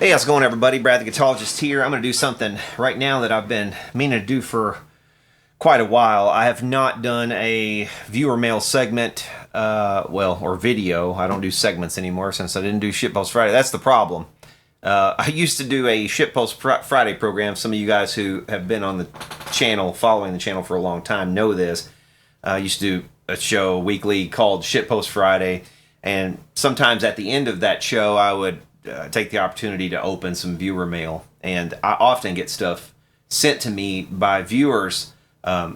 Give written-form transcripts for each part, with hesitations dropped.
Hey, how's it going, everybody? Brad the Guitarologist here. I'm going to do something right now that I've been meaning to do for quite a while. I have not done a viewer mail segment, or video. I don't do segments anymore since I didn't do Shitpost Friday. That's the problem. I used to do a Shitpost Friday program. Some of you guys who have been on the channel, following the channel for a long time, know this. I used to do a show weekly called Shitpost Friday, and sometimes at the end of that show, I would take the opportunity to open some viewer mail, and I often get stuff sent to me by viewers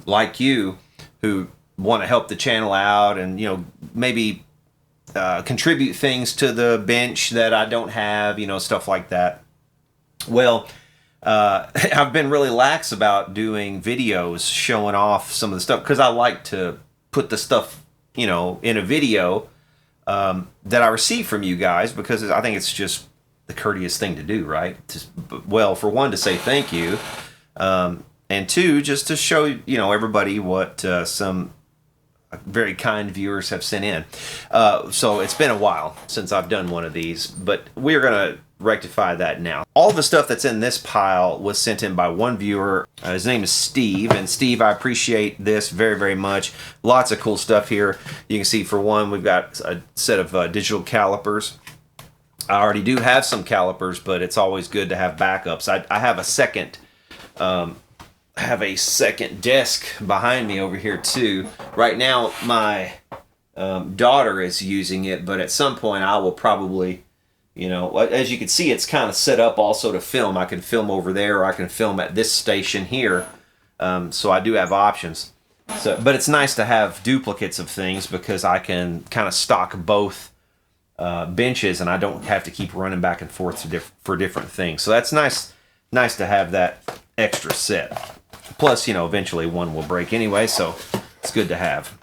like you who want to help the channel out and maybe contribute things to the bench that I don't have, stuff like that. Well, I've been really lax about doing videos showing off some of the stuff because I like to put the stuff in a video that I receive from you guys, because I think it's just the courteous thing to do, right? Well, for one, to say thank you, and two, just to show everybody what some very kind viewers have sent in. So it's been a while since I've done one of these, but we're gonna rectify that now. All the stuff that's in this pile was sent in by one viewer. His name is Steve, and Steve, I appreciate this very, very much. Lots of cool stuff here. You can see, for one, we've got a set of digital calipers. I already do have some calipers, but it's always good to have backups. I have a second desk behind me over here too. Right now, my daughter is using it, but at some point I will probably, as you can see, it's kind of set up also to film. I can film over there, or I can film at this station here. So I do have options. But it's nice to have duplicates of things, because I can kind of stock both benches, and I don't have to keep running back and forth for different things. So that's nice to have that extra set. Plus, eventually one will break anyway, so it's good to have.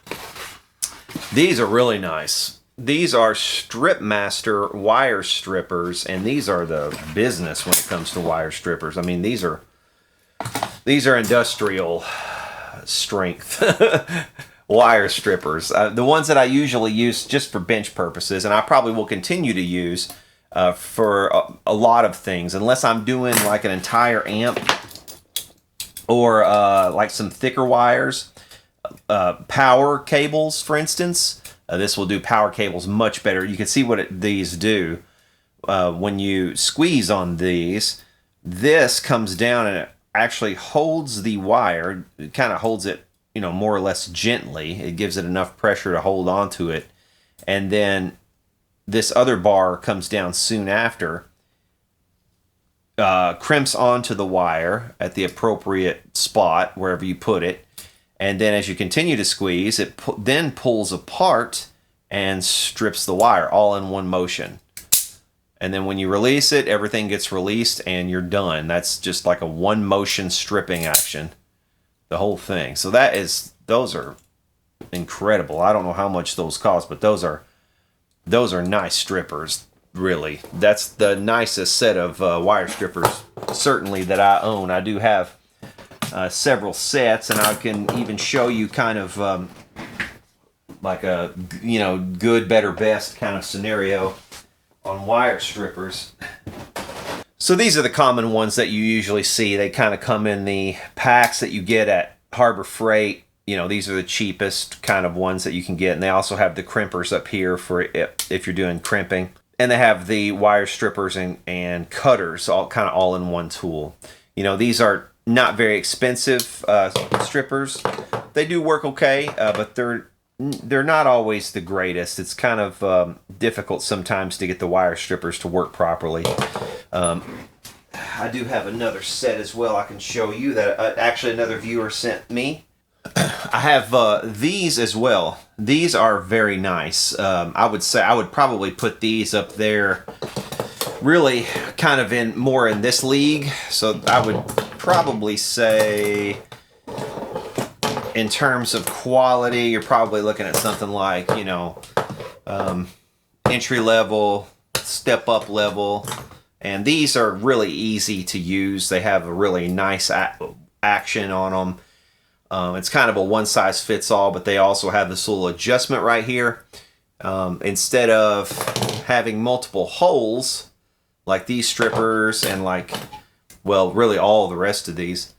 These are really nice. These are Strip Master wire strippers, and these are the business when it comes to wire strippers. I mean, these are industrial strength wire strippers. The ones that I usually use just for bench purposes, and I probably will continue to use for a lot of things, unless I'm doing like an entire amp, or like some thicker wires, power cables, for instance. This will do power cables much better. You can see what these do. When you squeeze on these, this comes down and it actually holds the wire. It kind of holds it, more or less gently. It gives it enough pressure to hold onto it. And then this other bar comes down soon after, crimps onto the wire at the appropriate spot, wherever you put it. And then as you continue to squeeze, it then pulls apart and strips the wire all in one motion. And then when you release it, everything gets released and you're done. That's just like a one motion stripping action, the whole thing. So those are incredible. I don't know how much those cost, but those are nice strippers. Really, that's the nicest set of wire strippers, certainly, that I own. I do have several sets, and I can even show you kind of like a good, better, best kind of scenario on wire strippers. So these are the common ones that you usually see. They kind of come in the packs that you get at Harbor Freight. These are the cheapest kind of ones that you can get, and they also have the crimpers up here for if you're doing crimping. And they have the wire strippers and cutters, all in one tool. These are not very expensive strippers. They do work okay, but they're not always the greatest. It's kind of difficult sometimes to get the wire strippers to work properly. I do have another set as well I can show you that actually another viewer sent me. I have these as well. These are very nice. I would say I would probably put these up there, really kind of more in this league. So I would probably say, in terms of quality, you're probably looking at something like, entry level, step up level. And these are really easy to use. They have a really nice action on them. It's kind of a one-size-fits-all, but they also have this little adjustment right here. Instead of having multiple holes, like these strippers and like, well, really all the rest of these,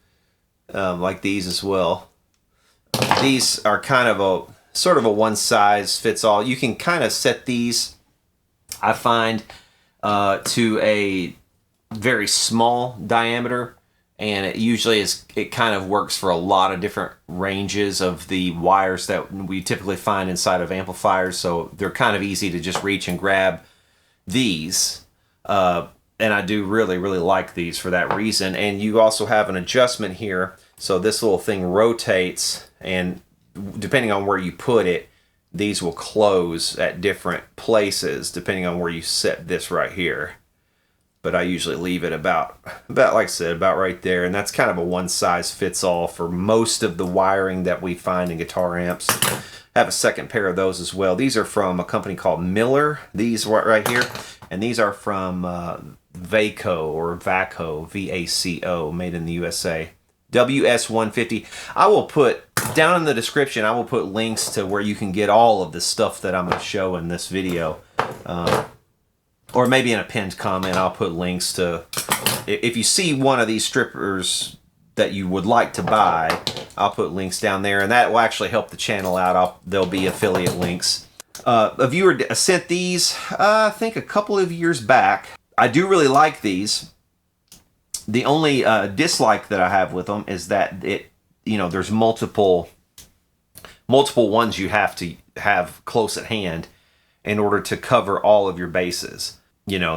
like these as well. These are kind of a sort of a one size fits all. You can kind of set these, I find, to a very small diameter, and it kind of works for a lot of different ranges of the wires that we typically find inside of amplifiers. So they're kind of easy to just reach and grab these. And I do really, really like these for that reason. And you also have an adjustment here. So this little thing rotates, and depending on where you put it, these will close at different places depending on where you set this right here. But I usually leave it about like I said, about right there. And that's kind of a one size fits all for most of the wiring that we find in guitar amps. I have a second pair of those as well. These are from a company called Miller. These right here. And these are from Vaco or Vaco, V-A-C-O, made in the USA. WS150. I will put down in the description, I will put links to where you can get all of the stuff that I'm going to show in this video. Or maybe in a pinned comment, I'll put links to, if you see one of these strippers that you would like to buy, I'll put links down there, and that will actually help the channel out. There'll be affiliate links. A viewer sent these, I think a couple of years back. I do really like these. The only dislike that I have with them is that there's multiple ones you have to have close at hand in order to cover all of your bases.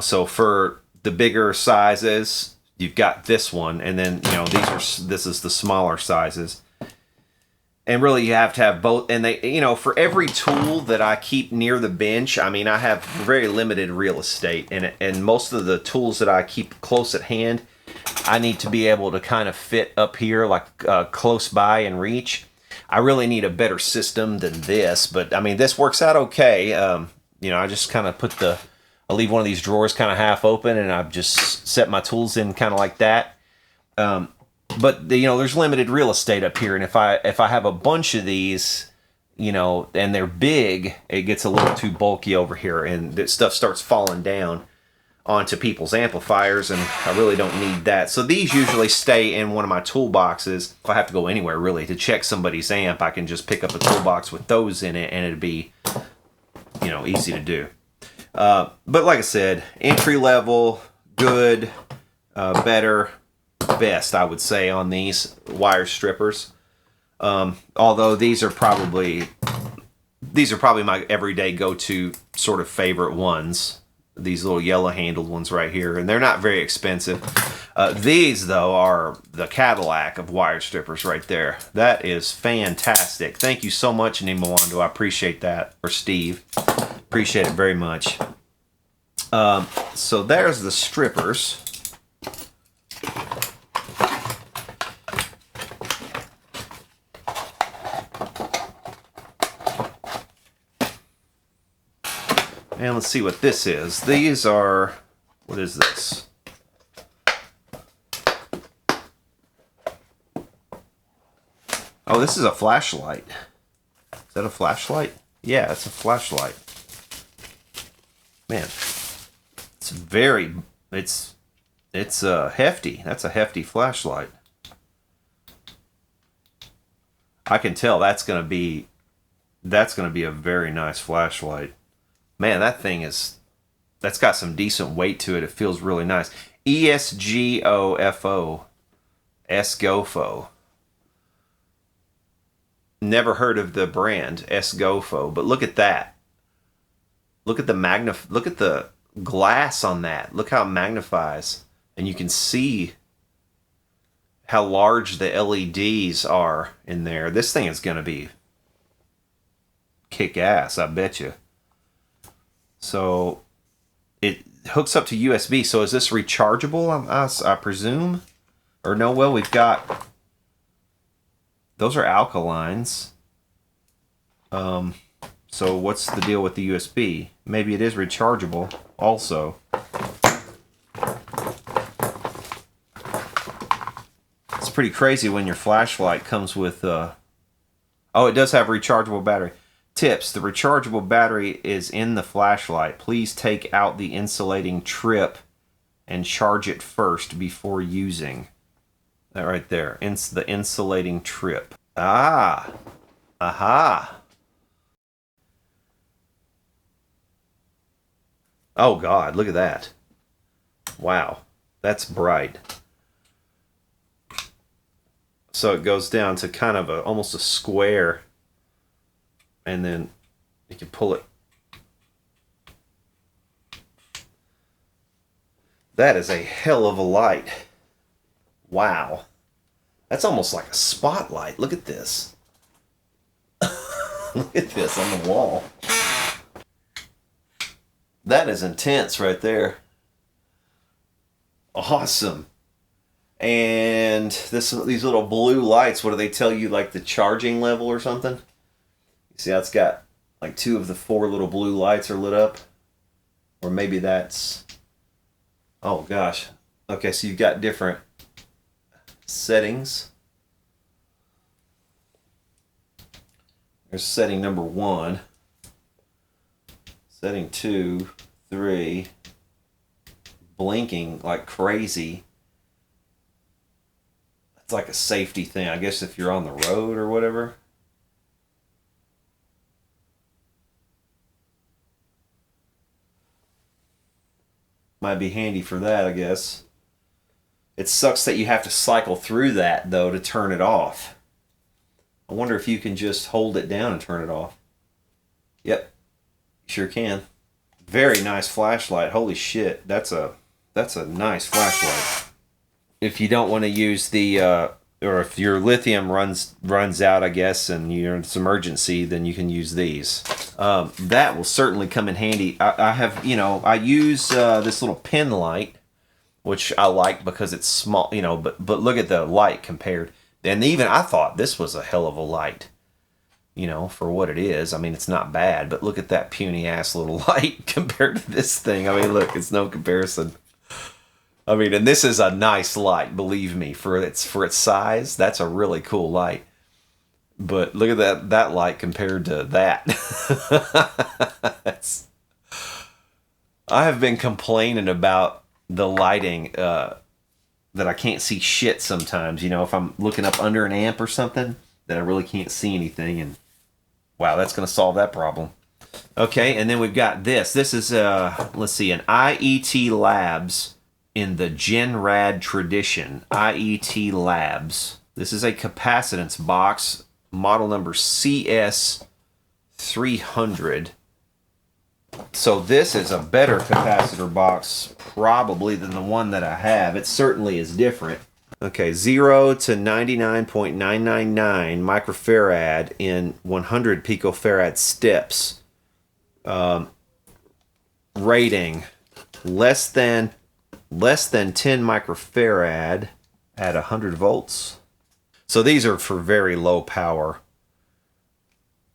So for the bigger sizes, you've got this one, and then this is the smaller sizes. And really, you have to have both. And they, for every tool that I keep near the bench, I mean, I have very limited real estate, and most of the tools that I keep close at hand, I need to be able to kind of fit up here, like close by and reach. I really need a better system than this, but I mean, this works out okay. I just kind of I leave one of these drawers kind of half open, and I've just set my tools in kind of like that. But there's limited real estate up here, and if I have a bunch of these, and they're big, it gets a little too bulky over here, and that stuff starts falling down onto people's amplifiers, and I really don't need that. So these usually stay in one of my toolboxes. If I have to go anywhere really to check somebody's amp, I can just pick up a toolbox with those in it, and it'd be easy to do. But like I said, entry level, good, better, best, I would say, on these wire strippers. Although these are probably my everyday go-to sort of favorite ones. These little yellow handled ones right here, and they're not very expensive. These though are the Cadillac of wire strippers right there. That is fantastic. Thank you so much, Nimawando. I appreciate that. Or Steve. Appreciate it very much. So there's the strippers. And let's see what this is. These are, what is this? Oh, this is a flashlight. Is that a flashlight? Yeah, it's a flashlight. Man, it's hefty. That's a hefty flashlight. I can tell that's gonna be a very nice flashlight. Man, that's got some decent weight to it. It feels really nice. ESGOFO. Esgofo. Never heard of the brand Esgofo, but look at that. Look at the glass on that. Look how it magnifies, and you can see how large the LEDs are in there. This thing is gonna be kick ass, I bet you. So it hooks up to USB. So is this rechargeable? I presume, or no? Well, we've got those are alkalines. So what's the deal with the USB? Maybe it is rechargeable also. It's pretty crazy when your flashlight comes with oh, it does have a rechargeable battery. Tips: the rechargeable battery is in the flashlight. Please take out the insulating trip and charge it first before using. That right there, the insulating trip. Ah, aha. Oh God, look at that. Wow, that's bright. So it goes down to kind of almost a square, and then you can pull it. That is a hell of a light. Wow. That's almost like a spotlight. Look at this. Look at this on the wall. That is intense right there. Awesome. And these little blue lights, what do they tell you, like the charging level or something? You see how it's got like 2 of the 4 little blue lights are lit up? Or maybe that's... Oh gosh. Okay, so you've got different settings. There's setting number 1. Setting 2, 3. Blinking like crazy. It's like a safety thing, I guess, if you're on the road or whatever. Might be handy for that, I guess. It sucks that you have to cycle through that, though, to turn it off. I wonder if you can just hold it down and turn it off. Yep, sure can. Very nice flashlight. Holy shit, that's a nice flashlight. If you don't want to use the, or if your lithium runs out, I guess, and it's emergency, then you can use these. That will certainly come in handy. I have, I use this little pin light, which I like because it's small, but look at the light compared. And even I thought this was a hell of a light, for what it is. I mean, it's not bad, but look at that puny ass little light compared to this thing. I mean, look, it's no comparison. I mean, and this is a nice light, believe me, for its size. That's a really cool light. But look at that light compared to that. I have been complaining about the lighting that I can't see shit sometimes. If I'm looking up under an amp or something, that I really can't see anything. And wow, that's going to solve that problem. Okay, and then we've got this. This is, let's see, an IET Labs in the Genrad tradition. IET Labs. This is a capacitance box, model number CS300. So this is a better capacitor box probably than the one that I have. It certainly is different. Okay, 0 to 99.999 microfarad in 100 picofarad steps. Rating less than 10 microfarad at 100 volts. So these are for very low power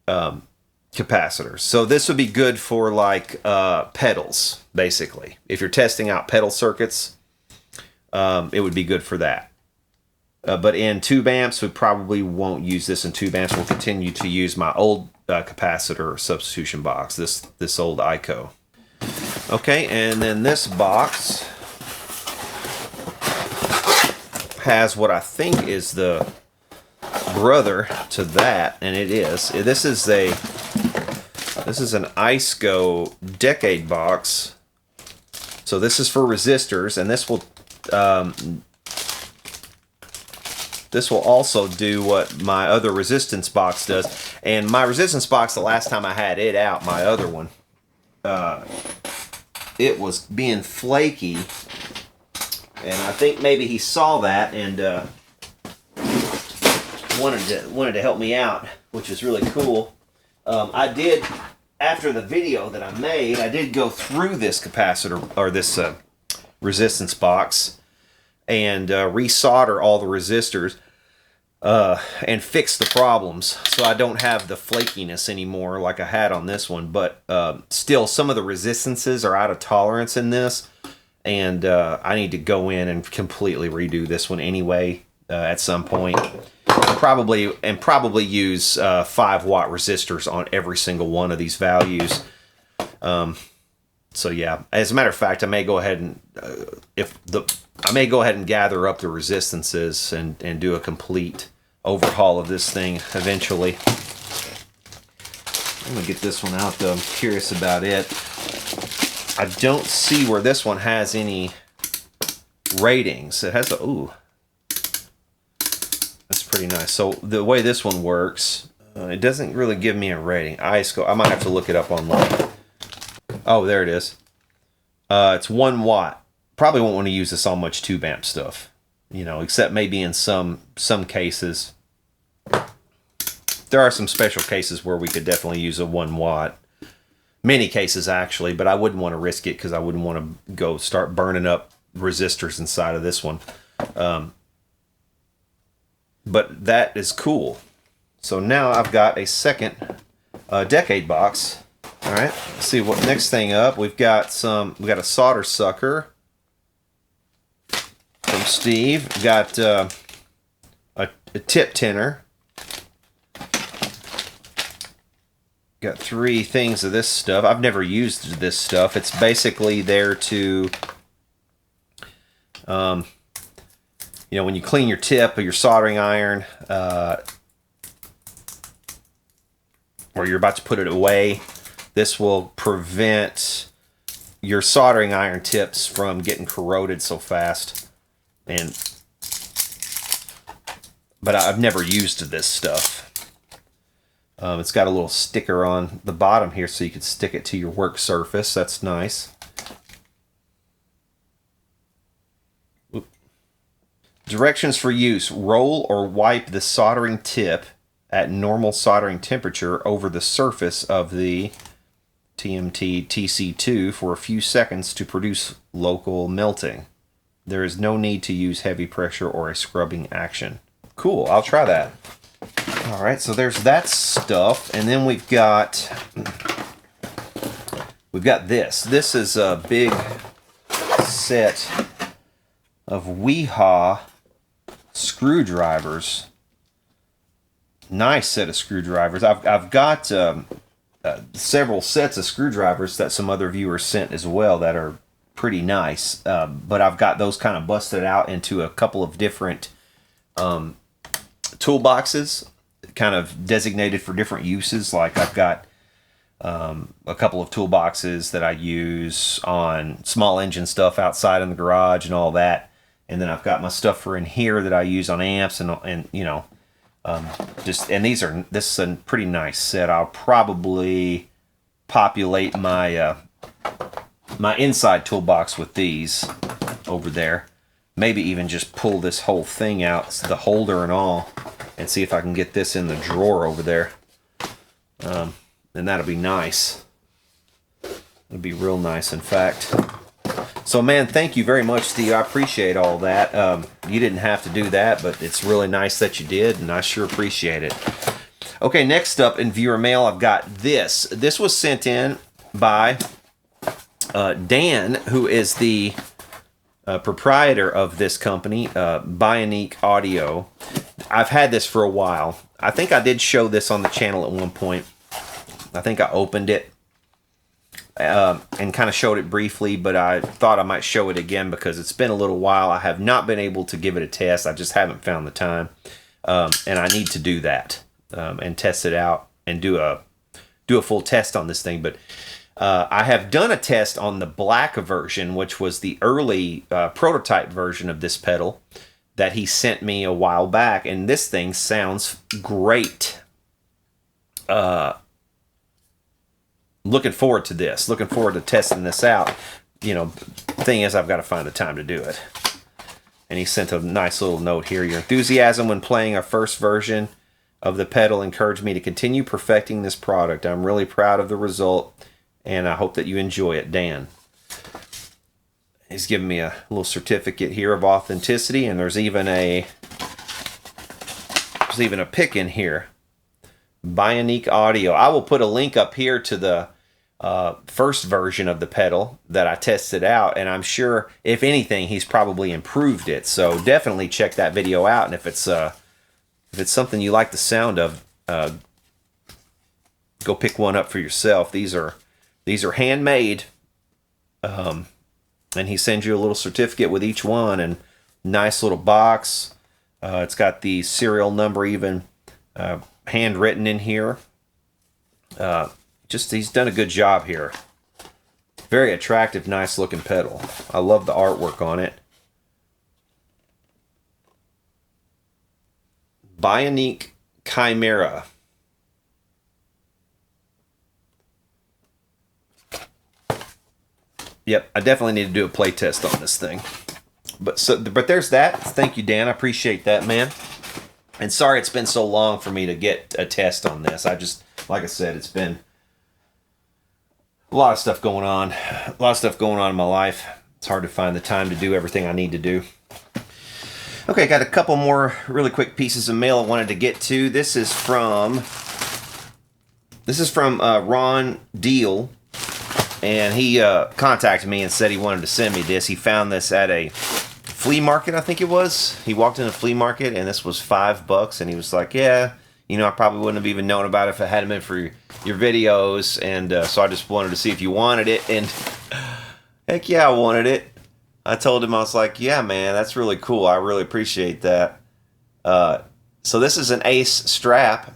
capacitors. So this would be good for like pedals, basically. If you're testing out pedal circuits, it would be good for that. But in tube amps, we probably won't use this in tube amps. We'll continue to use my old capacitor substitution box, this old ICO. Okay, and then this box has what I think is the brother to that, and it is. This is an ISCO decade box. So this is for resistors, and this will also do what my other resistance box does. And my resistance box, the last time I had it out, my other one, it was being flaky. And I think maybe he saw that and wanted to help me out, which is really cool. I did, after the video that I made, I did go through this capacitor, or this resistance box, and resolder all the resistors and fix the problems, so I don't have the flakiness anymore like I had on this one. But still, some of the resistances are out of tolerance in this, and I need to go in and completely redo this one anyway at some point. Probably use 5-watt resistors on every single one of these values. So yeah, as a matter of fact, I may go ahead and I may go ahead and gather up the resistances and do a complete overhaul of this thing eventually. I'm gonna get this one out though. I'm curious about it. I don't see where this one has any ratings. It has a, ooh, that's pretty nice. So the way this one works, it doesn't really give me a rating. I might have to look it up online. Oh, there it is. It's 1 watt. Probably won't want to use this on much tube amp stuff, you know, except maybe in some cases. There are some special cases where we could definitely use a 1 watt. Many cases actually, but I wouldn't want to risk it because I wouldn't want to go start burning up resistors inside of this one. But that is cool. So now I've got a second decade box. All right, let's see what next thing up. We've got a solder sucker from Steve. We've got a tip tinner. Got 3 things of this stuff. I've never used this stuff. It's basically there to, you know, when you clean your tip of your soldering iron, or you're about to put it away, this will prevent your soldering iron tips from getting corroded so fast. But I've never used this stuff. It's got a little sticker on the bottom here so you can stick it to your work surface. That's nice. Oop. Directions for use. Roll or wipe the soldering tip at normal soldering temperature over the surface of the TMT TC2 for a few seconds to produce local melting. There is no need to use heavy pressure or a scrubbing action. Cool, I'll try that. All right, so there's that stuff, and then we've got this. This is a big set of Weehaw screwdrivers. Nice set of screwdrivers. I've got several sets of screwdrivers that some other viewers sent as well that are pretty nice, but I've got those kind of busted out into a couple of different toolboxes, kind of designated for different uses. Like I've got a couple of toolboxes that I use on small engine stuff outside in the garage and all that, and then I've got my stuff for in here that I use on amps and you know, this is a pretty nice set. I'll probably populate my my inside toolbox with these over there. Maybe even just pull this whole thing out, the holder and all, and see if I can get this in the drawer over there. And that'll be nice. It'll be real nice, in fact. So, man, thank you very much, Steve. I appreciate all that. You didn't have to do that, but it's really nice that you did, and I sure appreciate it. Okay, next up in viewer mail, I've got this. This was sent in by Dan, who is the proprietor of this company, Bionic Audio. I've had this for a while. I think I did show this on the channel at one point. I think I opened it and kind of showed it briefly, but I thought I might show it again because it's been a little while. I have not been able to give it a test. I just haven't found the time, and I need to do that and test it out and do a full test on this thing. But I have done a test on the black version, which was the early prototype version of this pedal that he sent me a while back, and this thing sounds great. Looking forward to this. Looking forward to testing this out. You know, thing is, I've got to find the time to do it. And he sent a nice little note here. Your enthusiasm when playing our first version of the pedal encouraged me to continue perfecting this product. I'm really proud of the result, and I hope that you enjoy it, Dan. He's giving me a little certificate here of authenticity, and there's even a pick in here. Bionic Audio. I will put a link up here to the first version of the pedal that I tested out, and I'm sure, if anything, he's probably improved it. So definitely check that video out, and if it's something you like the sound of, go pick one up for yourself. These are handmade And he sends you a little certificate with each one, and nice little box. It's got the serial number even handwritten in here. He's done a good job here. Very attractive, nice looking pedal. I love the artwork on it. Bionic Chimera. Yep, I definitely need to do a play test on this thing. But there's that. Thank you, Dan. I appreciate that, man. And sorry it's been so long for me to get a test on this. Like I said, it's been a lot of stuff going on. A lot of stuff going on in my life. It's hard to find the time to do everything I need to do. Okay, got a couple more really quick pieces of mail I wanted to get to. This is from Ron Deal. And he contacted me and said he wanted to send me this. He found this at a flea market, I think it was. He walked in a flea market, and this was $5. And he was like, yeah, I probably wouldn't have even known about it if it hadn't been for your videos. And so I just wanted to see if you wanted it. And heck yeah, I wanted it. I told him, I was like, yeah, man, that's really cool. I really appreciate that. So this is an Ace strap.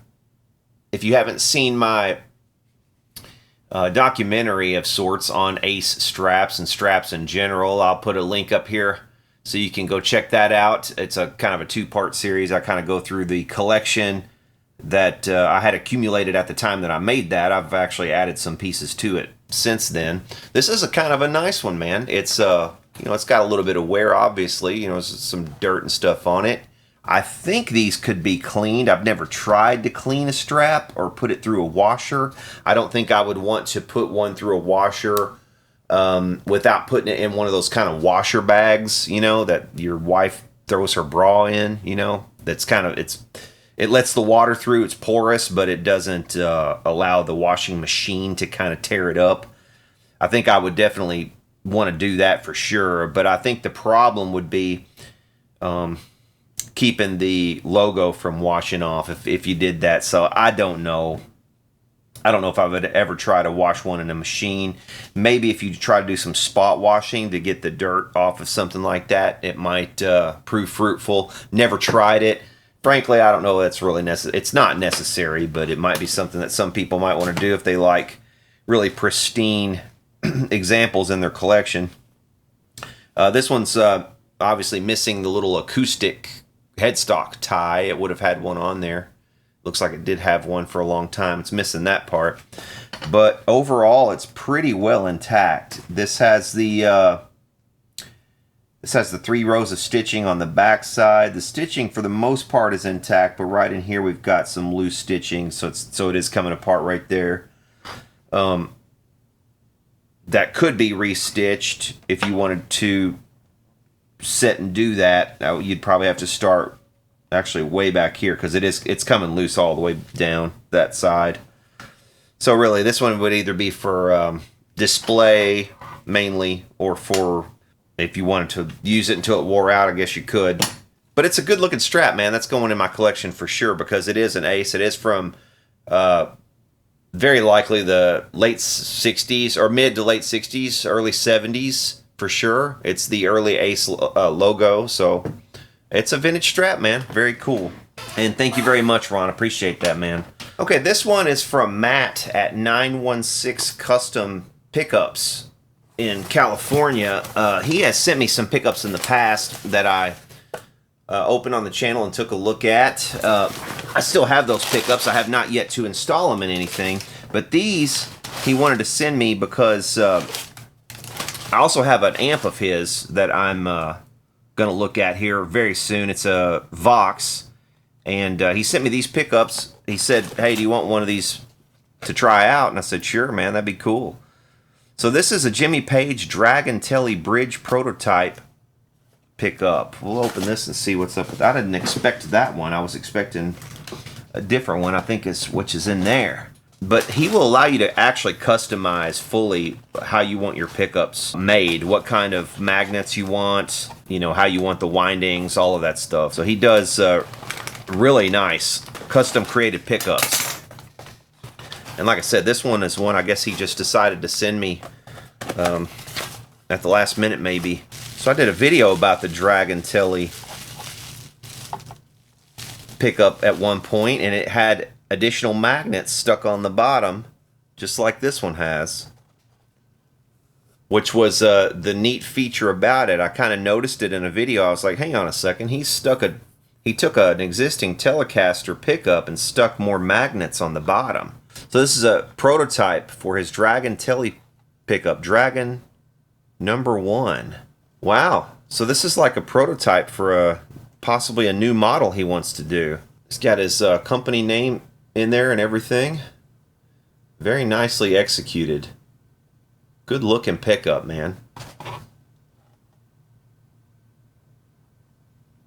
If you haven't seen my documentary of sorts on Ace straps and straps in general, I'll put a link up here so you can go check that out. It's a kind of a two-part series. I kind of go through the collection that I had accumulated at the time that I made that. I've actually added some pieces to it since then. This is a kind of a nice one, man. It's it's got a little bit of wear, obviously. Some dirt and stuff on it. I think these could be cleaned. I've never tried to clean a strap or put it through a washer. I don't think I would want to put one through a washer without putting it in one of those kind of washer bags, that your wife throws her bra in, that's kind of, it lets the water through. It's porous, but it doesn't allow the washing machine to kind of tear it up. I think I would definitely want to do that for sure. But I think the problem would be keeping the logo from washing off if you did that. So I don't know. I don't know if I would ever try to wash one in a machine. Maybe if you try to do some spot washing to get the dirt off of something like that, it might prove fruitful. Never tried it. Frankly, I don't know if that's really necessary. It's not necessary, but it might be something that some people might want to do if they like really pristine examples in their collection. This one's obviously missing the little acoustic headstock tie. It would have had one on there. Looks like it did have one for a long time. It's missing that part. But overall, it's pretty well intact. This has the 3 rows of stitching on the back side. The stitching for the most part is intact, but right in here we've got some loose stitching, so it is coming apart right there. That could be restitched if you wanted to sit and do that. You'd probably have to start actually way back here because it's coming loose all the way down that side. So really, this one would either be for display mainly, or for if you wanted to use it until it wore out. I guess you could. But it's a good looking strap, man. That's going in my collection for sure because it is an Ace. It is from very likely the late 60s or mid to late 60s, early 70s for sure. It's the early Ace logo, so it's a vintage strap, man. Very cool. And thank you very much, Ron. Appreciate that, man. Okay, this one is from Matt at 916 Custom Pickups in California. He has sent me some pickups in the past that I opened on the channel and took a look at. I still have those pickups. I have not yet to install them in anything, but these he wanted to send me because I also have an amp of his that I'm gonna look at here very soon. It's a Vox, and he sent me these pickups. He said, hey, do you want one of these to try out? And I said, sure, man, that'd be cool. So this is a Jimmy Page Dragon Telly Bridge prototype pickup. We'll open this and see what's up with that. I didn't expect that one. I was expecting a different one, I think, which is in there. But he will allow you to actually customize fully how you want your pickups made, what kind of magnets you want, how you want the windings, all of that stuff. So he does really nice custom created pickups. And like I said, this one is one I guess he just decided to send me at the last minute maybe. So I did a video about the Dragon Telly pickup at one point, and it had additional magnets stuck on the bottom, just like this one has. Which was the neat feature about it. I kind of noticed it in a video. I was like, hang on a second, he took an existing Telecaster pickup and stuck more magnets on the bottom. So this is a prototype for his Dragon Telly pickup, Dragon #1. Wow. So this is like a prototype for possibly a new model he wants to do. He's got his company name in there and everything. Very nicely executed. Good looking pickup, man.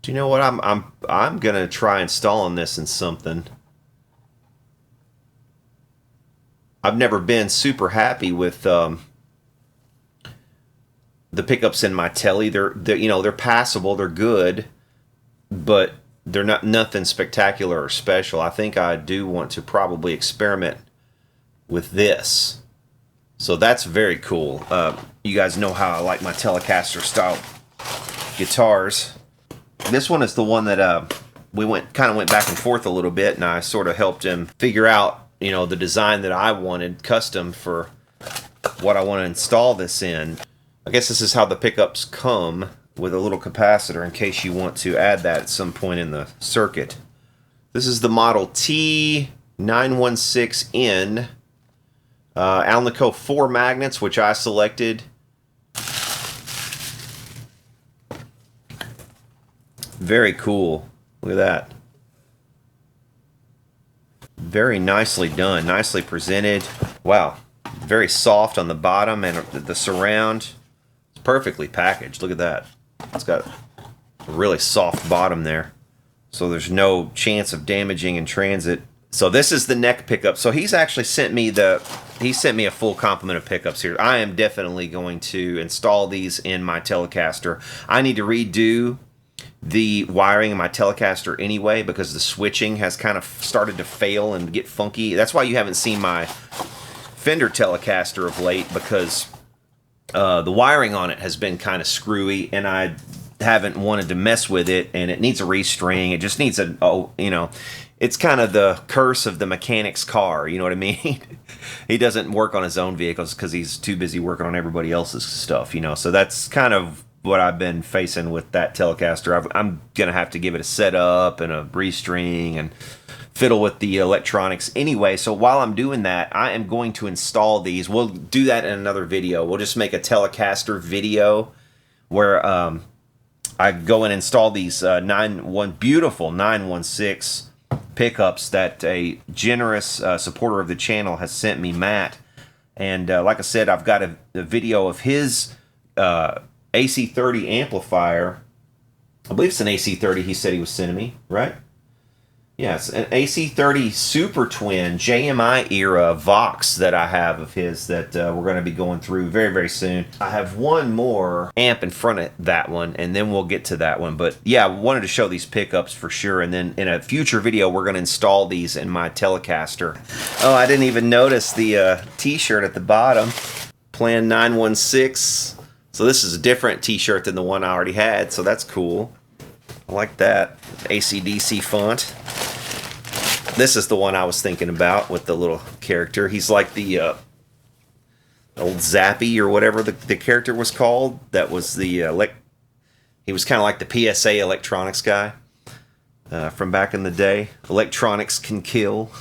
Do you know what? I'm gonna try installing this in something. I've never been super happy with the pickups in my Telly. They're passable, they're good, but they're not nothing spectacular or special. I think I do want to probably experiment with this. So that's very cool. You guys know how I like my Telecaster style guitars. This one is the one that we kind of went back and forth a little bit, and I sort of helped him figure out, the design that I wanted, custom for what I want to install this in. I guess this is how the pickups come, with a little capacitor in case you want to add that at some point in the circuit. This is the model T916N. Alnico 4 magnets, which I selected. Very cool. Look at that. Very nicely done. Nicely presented. Wow. Very soft on the bottom, and the surround. It's perfectly packaged. Look at that. It's got a really soft bottom there, so there's no chance of damaging in transit. So this is the neck pickup. So he's actually sent me a full complement of pickups here. I am definitely going to install these in my Telecaster. I need to redo the wiring in my Telecaster anyway, because the switching has kind of started to fail and get funky. That's why you haven't seen my Fender Telecaster of late, because the wiring on it has been kind of screwy, and I haven't wanted to mess with it, and it needs a restring. It just needs it's kind of the curse of the mechanic's car, you know what I mean? He doesn't work on his own vehicles because he's too busy working on everybody else's stuff, So that's kind of what I've been facing with that Telecaster. I'm going to have to give it a setup and a restring and fiddle with the electronics anyway. So while I'm doing that, I am going to install these. We'll do that in another video. We'll just make a Telecaster video where I go and install these beautiful 916 pickups that a generous supporter of the channel has sent me, Matt. And like I said, I've got a video of his AC30 amplifier. I believe it's an AC30 he said he was sending me, right? Yes, an AC30 Super Twin JMI era Vox that I have of his that we're going to be going through very, very soon. I have one more amp in front of that one, and then we'll get to that one. But yeah, I wanted to show these pickups for sure, and then in a future video, we're going to install these in my Telecaster. Oh, I didn't even notice the t-shirt at the bottom. Plan 916. So this is a different t-shirt than the one I already had, so that's cool. I like that. AC/DC font. This is the one I was thinking about with the little character. He's like the old Zappy or whatever the character was called. That was the he was kind of like the PSA electronics guy from back in the day. Electronics can kill.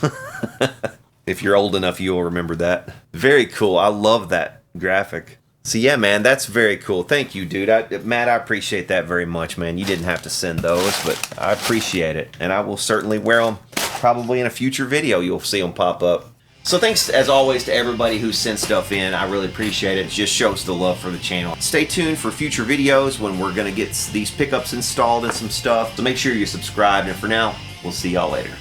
If you're old enough, you'll remember that. Very cool. I love that graphic. So yeah, man, that's very cool. Thank you, dude. Matt, I appreciate that very much, man. You didn't have to send those, but I appreciate it. And I will certainly wear them probably in a future video. You'll see them pop up. So thanks, as always, to everybody who sent stuff in. I really appreciate it. It just shows the love for the channel. Stay tuned for future videos when we're going to get these pickups installed and some stuff. So make sure you're subscribed. And for now, we'll see y'all later.